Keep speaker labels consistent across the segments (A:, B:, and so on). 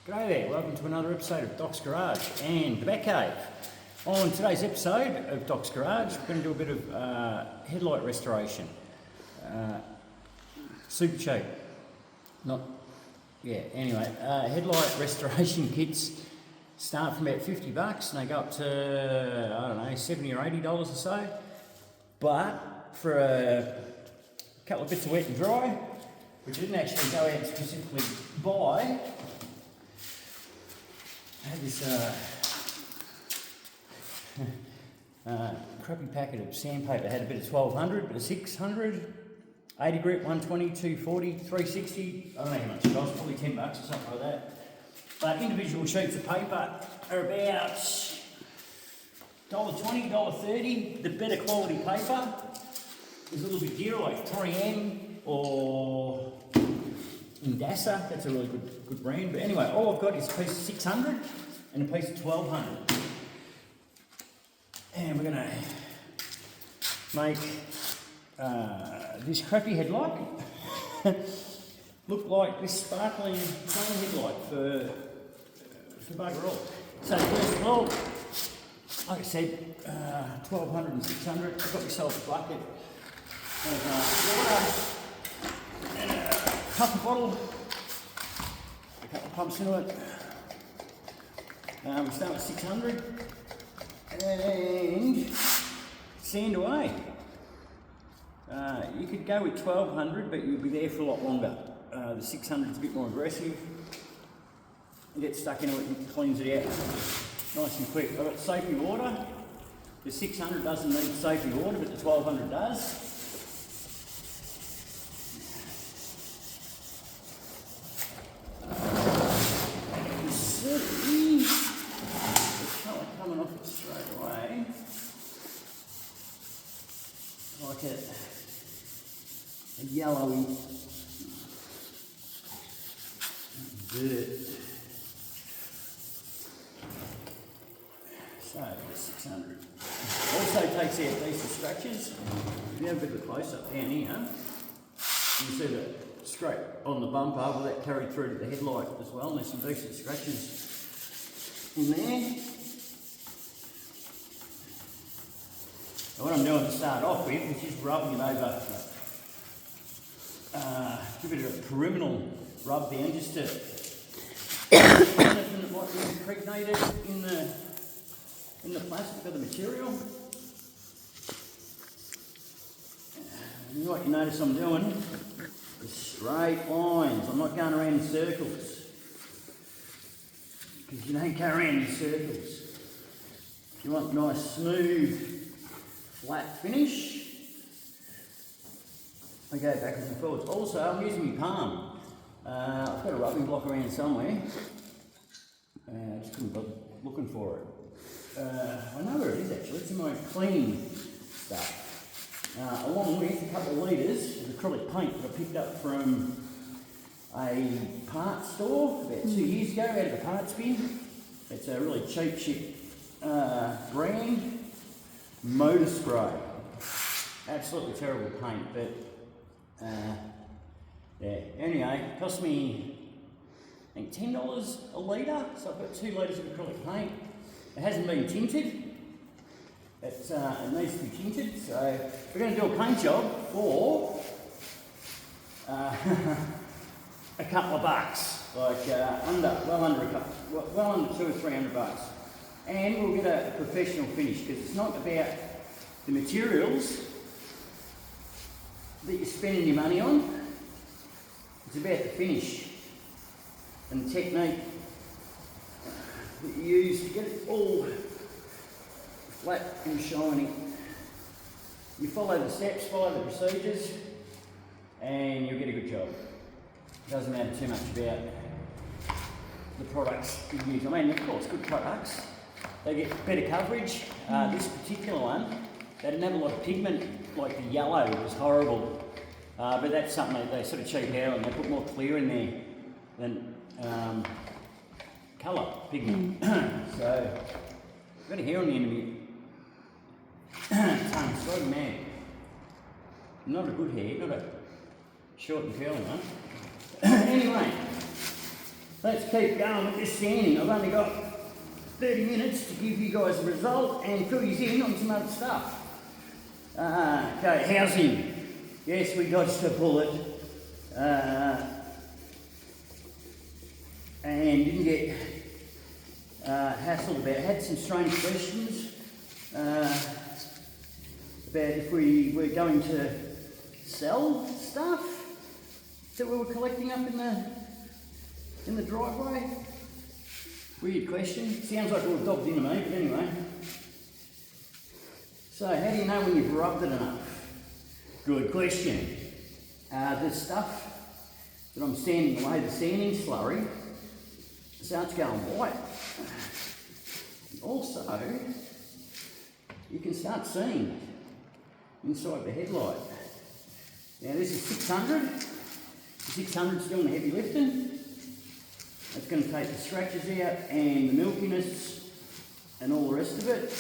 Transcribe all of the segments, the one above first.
A: G'day there, welcome to another episode of Doc's Garage and the Bat Cave. On today's episode of Doc's Garage, we're going to do a bit of headlight restoration. Super cheap. Headlight restoration kits start from about $50 and they go up to, I don't know, $70 or $80 or so. But for a couple of bits of wet and dry, which I didn't actually go out and specifically buy, I had this crappy packet of sandpaper. It had a bit of 1200, a bit of 600, 80 grit, 120, 240, 360. I don't know how much it cost, probably $10 or something like that. But individual sheets of paper are about $1.20, $1.30. The better quality paper is a little bit dearer, like 3M or Indasa. That's a really good brand. But anyway, all I've got is a piece of 600 and a piece of 1200. And we're going to make this crappy headlight look like this sparkling clean headlight for bugger all. So first of all, like I said, 1200 and 600. I've got myself a bucket of water and a cup bottle, a couple of pumps into it. We start with 600 and sand away. You could go with 1200, but you'll be there for a lot longer. The 600 is a bit more aggressive. You get stuck into it and cleans it out nice and quick. I've got soapy water. The 600 doesn't need soapy water, but the 1200 does. Coming off it straight away, like a yellowy dirt. So 600. Also takes out decent scratches. If you have a bit of a close up down here, you can see the scrape on the bumper, well, that carried through to the headlight as well, and there's some decent scratches in there. Now what I'm doing to start off with is just rubbing it over, give it a perimeter rub down just to anything that might be impregnated in the plastic of the material. And what you notice I'm doing is straight lines. I'm not going around in circles, because you don't go around in circles. If you want nice smooth flat finish, I go backwards and forwards. Also, I'm using my palm. I've got a rubbing block around somewhere. I just couldn't bother looking for it. I know where it is actually. It's in my cleaning stuff. Along with a couple of litres of acrylic paint that I picked up from a parts store about 2 years ago out of the parts bin. It's a really cheap shit brand. Motor spray. Absolutely terrible paint, but yeah. Anyway, it cost me I think $10 a litre, so I've got 2 litres of acrylic paint. It hasn't been tinted. It needs to be tinted, so we're going to do a paint job for a couple of bucks, like well under $200 or $300. And we'll get a professional finish, because it's not about the materials that you're spending your money on, it's about the finish and the technique that you use to get it all flat and shiny. You follow the steps, follow the procedures, and you'll get a good job. It doesn't matter too much about the products you use. I mean, of course, good products, they get better coverage. This particular one, they didn't have a lot of pigment, like the yellow was horrible. But that's something they sort of cheap out and they put more clear in there than colour, pigment. So, I've got a hair on the end of me. Tongue, so mad. Not a good hair, not a short and curly one. Anyway, let's keep going with this sanding. I've only got 30 minutes to give you guys a result and fill you in on some other stuff. Okay, housing. Yes, we dodged a bullet. And didn't get hassled about it. Had some strange questions about if we were going to sell stuff that we were collecting up in the driveway. Weird question. Sounds like it was dobbed into me, but anyway. So how do you know when you've rubbed it enough? Good question. The stuff that I'm sanding away, the sanding slurry, starts going white. Also, you can start seeing inside the headlight. Now this is 600. The 600's doing the heavy lifting. It's going to take the scratches out and the milkiness and all the rest of it.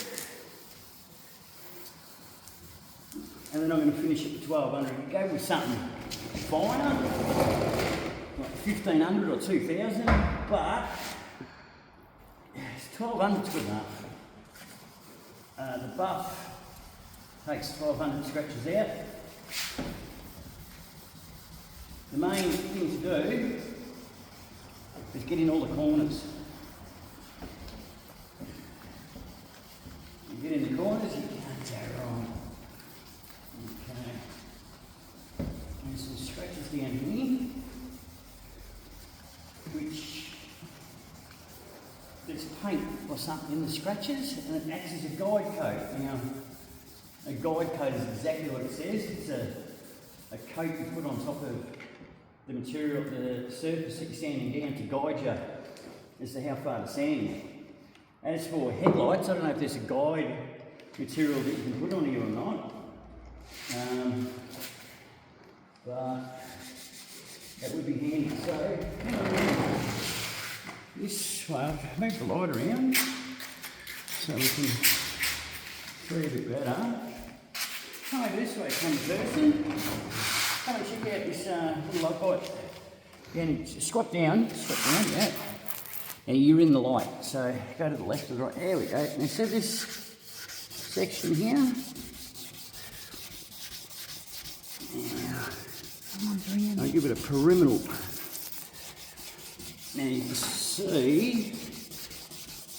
A: And then I'm going to finish it with 1200. You go with something finer, like 1500 or 2000, but 1200's good enough. The buff takes 1200 scratches out. The main thing to do is get in all the corners. You get in the corners, you can't go wrong. Okay. There's some scratches down here, which there's paint or something in the scratches, and it acts as a guide coat. Now, a guide coat is exactly what it says. It's a coat you put on top of the material, the surface that you're sanding down to guide you as to how far to sand. As for headlights, I don't know if there's a guide material that you can put on here or not. But that would be handy. So, this way, I've moved the light around so we can see a bit better. Come over this way, come person. Come and check out this little light. Again, squat down, yeah. Now you're in the light, so go to the left or the right. There we go. Now see this section here? Now, I'll give it a perimeter. Now you can see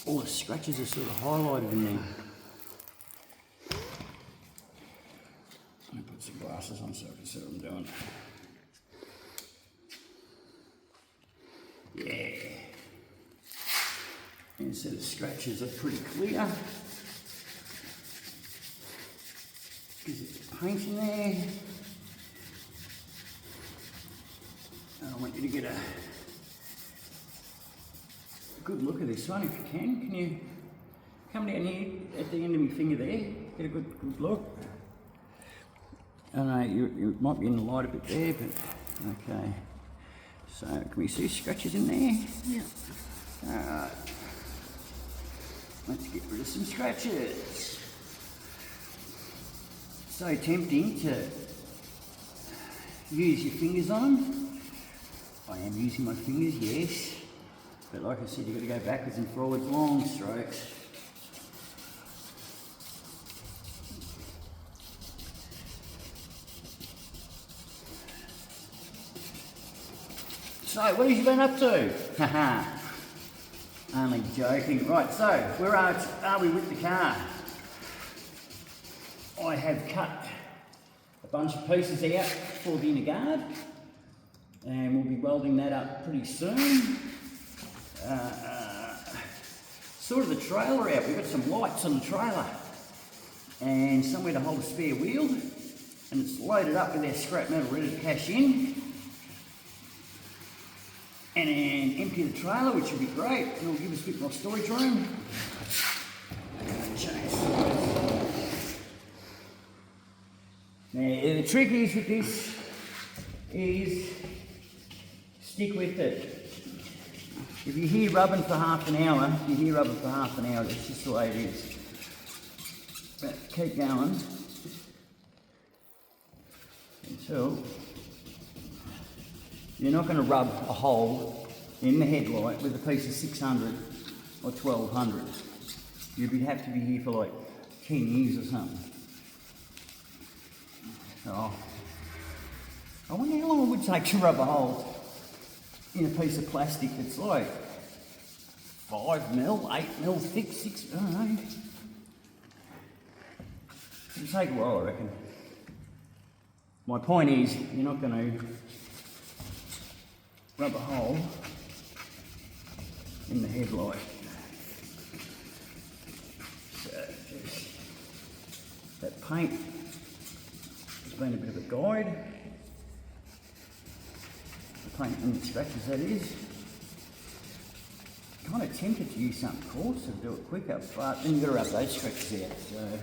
A: all the scratches are sort of highlighted in there. I'm going to put some glasses on so I can see what I'm doing. Yeah. And so the scratches are pretty clear. There's paint in there. And I want you to get a good look at this one if you can. Can you come down here at the end of my finger there? Get a good look. I know you might be in the light a bit there, but okay. So can we see scratches in there? Yeah. Alright. Let's get rid of some scratches. So tempting to use your fingers on. I am using my fingers, yes. But like I said, you've got to go backwards and forwards, long strokes. So, what have you been up to? Haha. Only joking. Right, so, where are we with the car? I have cut a bunch of pieces out for the inner guard, and we'll be welding that up pretty soon. Sorted the trailer out. We've got some lights on the trailer and somewhere to hold a spare wheel, and it's loaded up with our scrap metal ready to cash in. And then empty the trailer, which will be great. It'll give us a bit more storage room. Now, the trick is with this is stick with it. If you hear rubbing for half an hour, that's just the way it is. But keep going until you're not going to rub a hole in the headlight with a piece of 600 or 1200. You'd have to be here for like 10 years or something. Oh. I wonder how long it would take to rub a hole in a piece of plastic that's like 5 mil, 8 mil thick, 6, I don't know. It'll take a while, I reckon. My point is, you're not going to rub a hole in the headlight. So, that paint has been a bit of a guide. The paint and the scratches, that is. Kind of tempted to use something coarse and do it quicker, but then you've got to rub those scratches out, so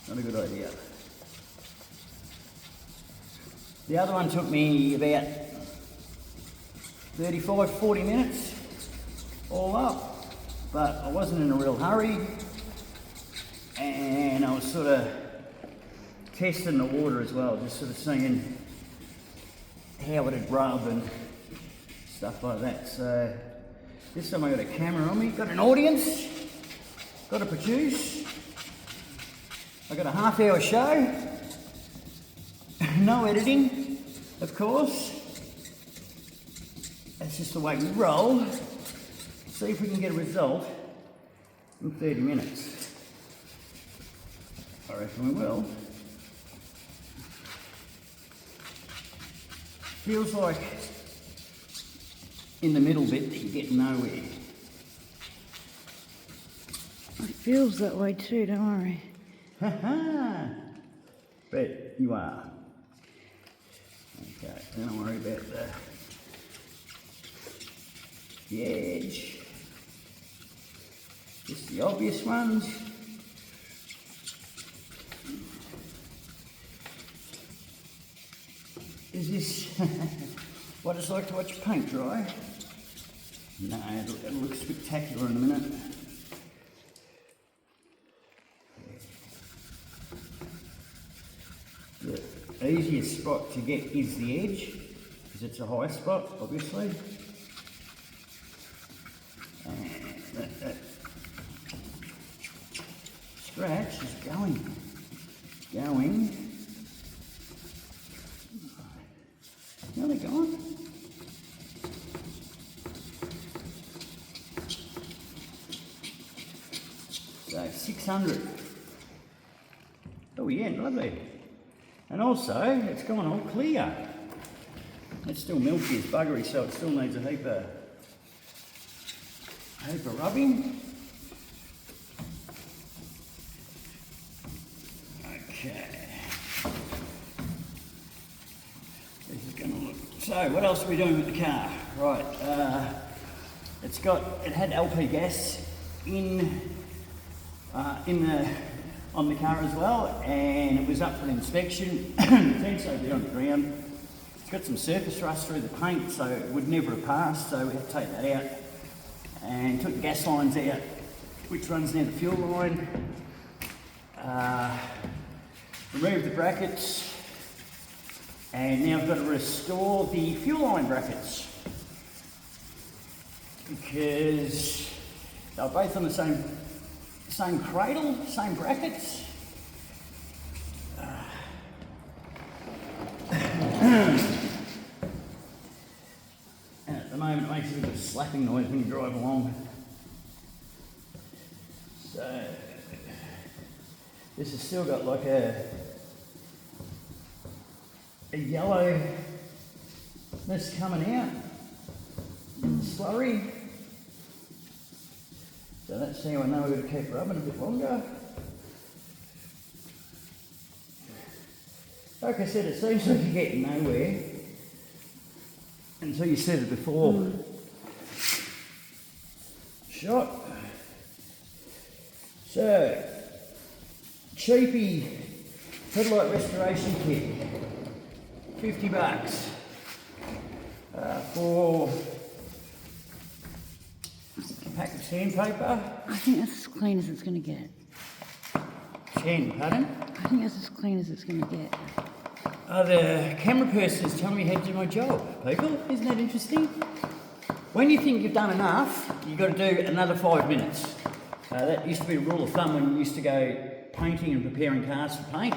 A: not a good idea. The other one took me about 35-40 minutes all up, but I wasn't in a real hurry and I was sort of testing the water as well, just sort of seeing how it had rub and stuff like that. So this time I got a camera on me, got an audience, got to produce. I got a half-hour show, no editing, of course. That's just the way we roll. See if we can get a result in 30 minutes. I reckon we will. Feels like in the middle bit that you get nowhere.
B: It feels that way too, don't worry.
A: Ha ha! Bet you are. Okay, don't worry about the edge. Just the obvious ones. Is this what it's like to watch paint dry? No, it'll look spectacular in a minute. The easiest spot to get is the edge, because it's a high spot, obviously. And that scratch is going. Now they're gone. So 600. Oh yeah, lovely. And also, it's gone all clear. It's still milky as buggery, so it still needs a heap of rubbing. Okay. This is going to look... So, what else are we doing with the car? Right, it had LP gas on the car as well, and it was up for inspection. The tank's over there on the ground. It's got some surface rust through the paint, so it would never have passed, so we had to take that out and took the gas lines out, which runs near the fuel line. Removed the brackets, and now I've got to restore the fuel line brackets because they're both on the same cradle, same brackets. And at the moment it makes a bit of a slapping noise when you drive along. So this has still got like a yellowness coming out in the slurry. So that's how I know we've got to keep rubbing a bit longer. Like I said, it seems like you're getting nowhere until you said it before. Shot. So, cheapy headlight restoration kit, $50 for a pack of sandpaper.
B: I think that's as clean as it's going to get.
A: Pardon?
B: I think that's as clean as it's going to get.
A: I The camera person is telling me how to do my job, people. Isn't that interesting? When you think you've done enough, you've got to do another 5 minutes. That used to be a rule of thumb when you used to go painting and preparing cars for paint.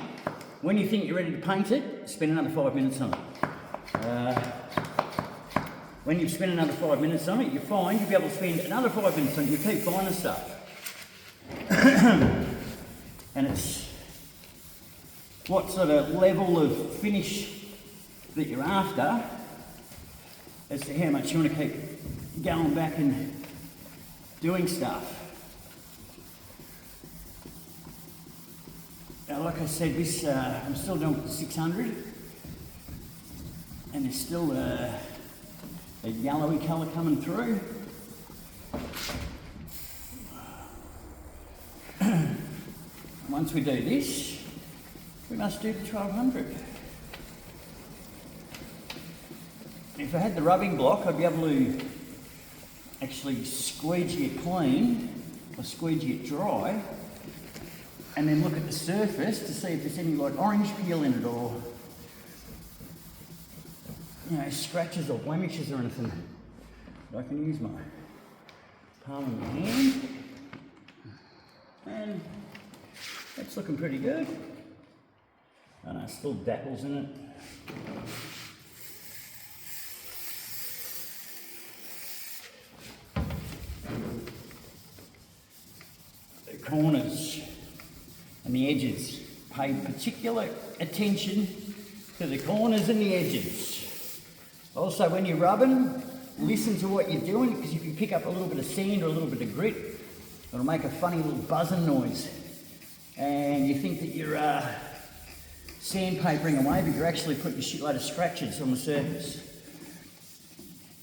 A: When you think you're ready to paint it, spend another 5 minutes on it. When you've spent another 5 minutes on it, you find you'll be able to spend another 5 minutes on it. You keep finding stuff. And it's what sort of level of finish that you're after as to how much you want to keep going back and doing stuff. Now, like I said, this I'm still doing 600, and there's still a yellowy colour coming through. Once we do this, we must do the 1200. If I had the rubbing block, I'd be able to actually squeegee it clean or squeegee it dry, and then look at the surface to see if there's any like orange peel in it or scratches or blemishes or anything. But I can use my palm of my hand, and that's looking pretty good. And it still dapples in it. The corners and the edges. Pay particular attention to the corners and the edges. Also, when you're rubbing, listen to what you're doing, because if you pick up a little bit of sand or a little bit of grit, it'll make a funny little buzzing noise. And you think that you're sandpapering away, but you're actually putting a shitload of scratches on the surface.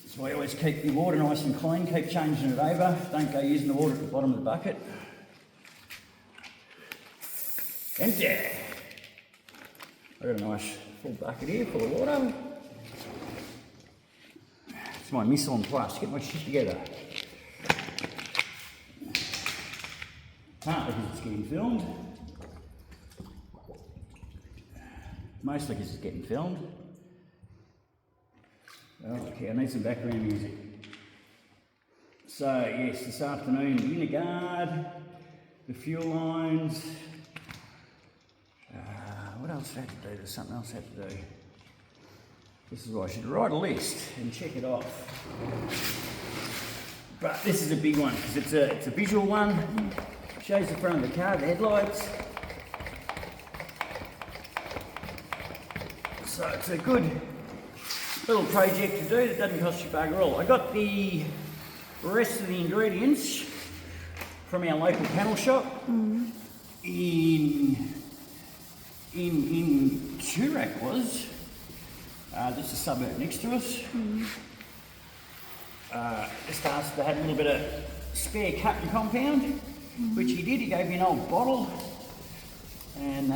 A: That's why you always keep your water nice and clean, keep changing it over. Don't go using the water at the bottom of the bucket. Empty. I've got a nice full bucket here full of water. It's my missile and plus, get my shit together. Partly because it's getting filmed. Mostly because it's getting filmed. Okay, I need some background music. So yes, this afternoon, the inner guard, the fuel lines. What else did I have to do? There's something else I had to do. This is why I should write a list and check it off. But this is a big one because it's a visual one. Shows the front of the car, the headlights. So it's a good little project to do that doesn't cost you bugger all. I got the rest of the ingredients from our local panel shop in Toorak was. Just a suburb next to us. Just asked if they had a little bit of spare cutting compound, which he did. He gave me an old bottle and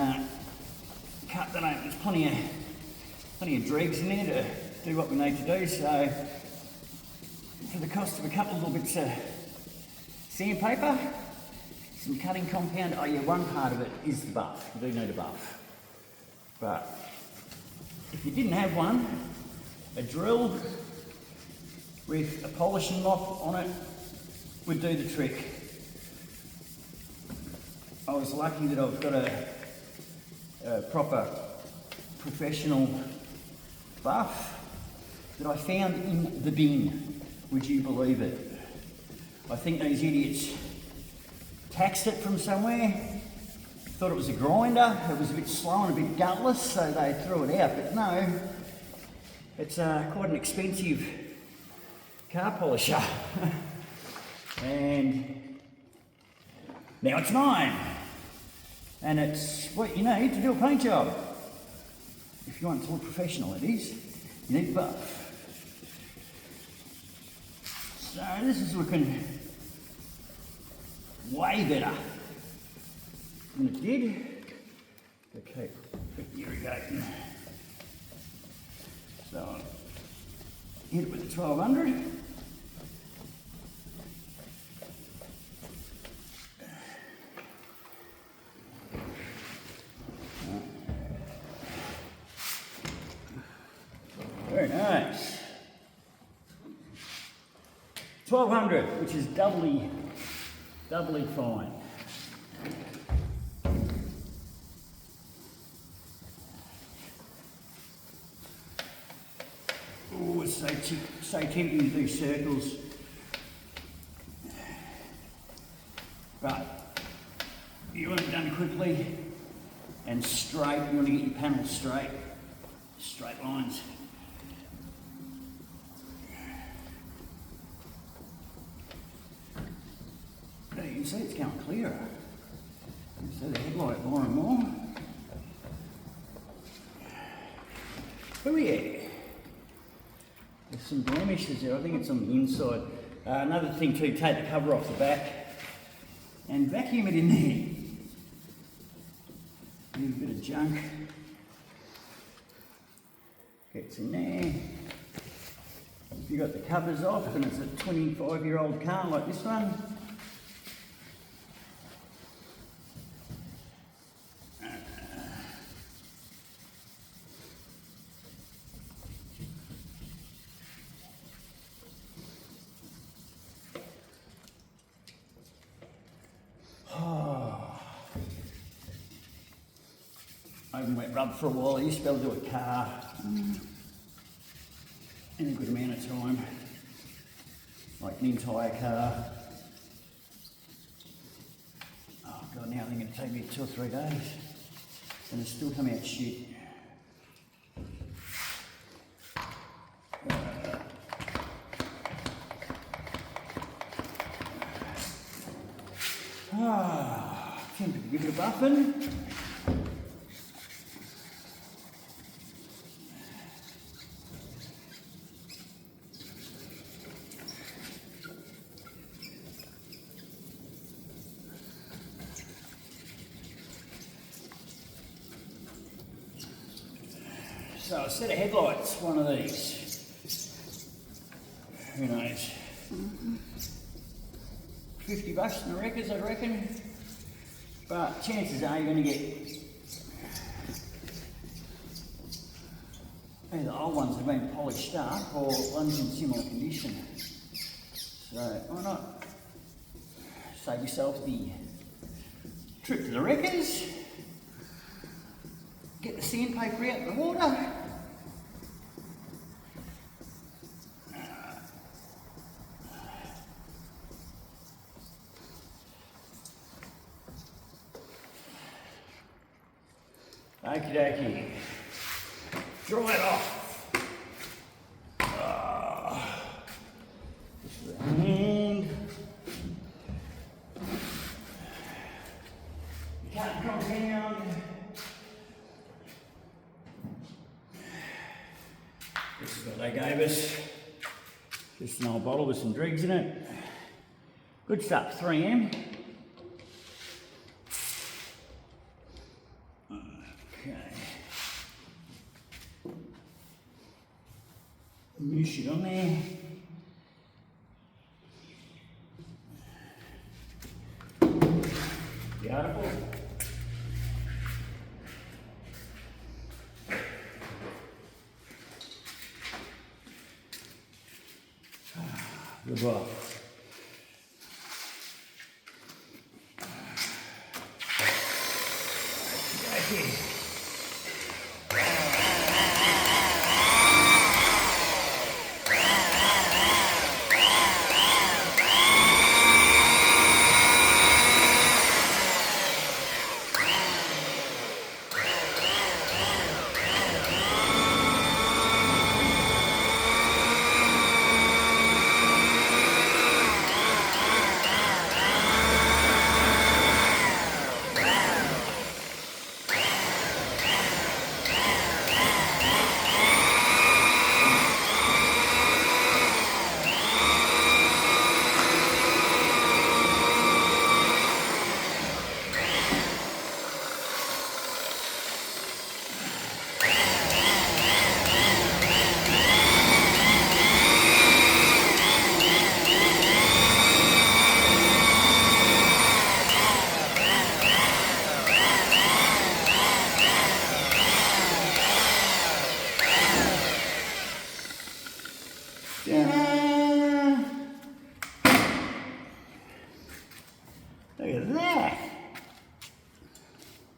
A: cut that open. There's plenty of dregs in there to do what we need to do. So for the cost of a couple of little bits of sandpaper, some cutting compound. Oh yeah, one part of it is the buff. You do need a buff. But if you didn't have one, a drill with a polishing mop on it would do the trick. I was lucky that I've got a proper professional buff that I found in the bin. Would you believe it? I think these idiots taxed it from somewhere, thought it was a grinder, it was a bit slow and a bit gutless, so they threw it out. But no, it's quite an expensive car polisher. And now it's mine. And it's what you need to do a paint job. If you want to look professional, it is. You need a buff. So this is looking way better than it did. Okay, irrigating. So hit it with the 1200. 1200, which is doubly fine. Oh, it's so tempting to do circles. But you want it done quickly and straight. You want to get your panels straight lines. But you can see it's going clearer. You can see the headlight more and more. Oh yeah. There's some blemishes there. I think it's on the inside. Another thing too, take the cover off the back and vacuum it in there. Leave a bit of junk. Gets in there. If you've got the covers off and it's a 25-year-old car like this one, I haven't wet rub for a while. I used to be able to do a car in a good amount of time, like an entire car. Oh God, now I think it'll take me 2 or 3 days and it'll still come out shit. Tempted to give it a buffing. So a set of headlights, one of these. Who knows? 50 bucks in the wreckers, I reckon. But chances are you're going to get either old ones that have been polished up or ones in similar condition. So why not save yourself the trip to the wreckers, get the sandpaper out in the water. Okie dokie. Dry it off. This is the hand. You can't come down. This is what they gave us. Just an old bottle with some dregs in it. Good stuff, 3M. New shit on there. Beautiful. Good luck. Okay.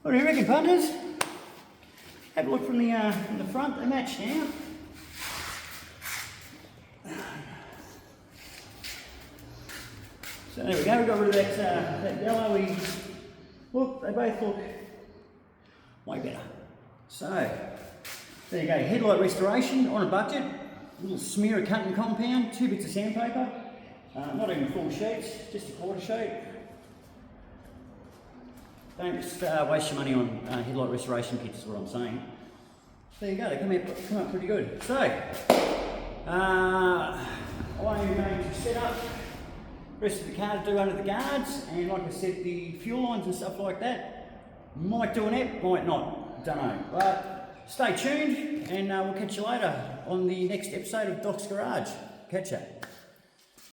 A: What do you reckon, punters? Have a look from the front. They match now. So there we go. We got rid of that yellowy look. They both look way better. So there you go. Headlight restoration on a budget. A little smear of cutting compound, 2 bits of sandpaper. Not even full sheets, just a quarter sheet. Don't just waste your money on headlight restoration kits is what I'm saying. There you go, they come out pretty good. So, I'm going to set up the rest of the car to do under the guards, and like I said, the fuel lines and stuff like that. Might do an ep, might not, don't know. But stay tuned, and we'll catch you later on the next episode of Doc's Garage. Catch ya.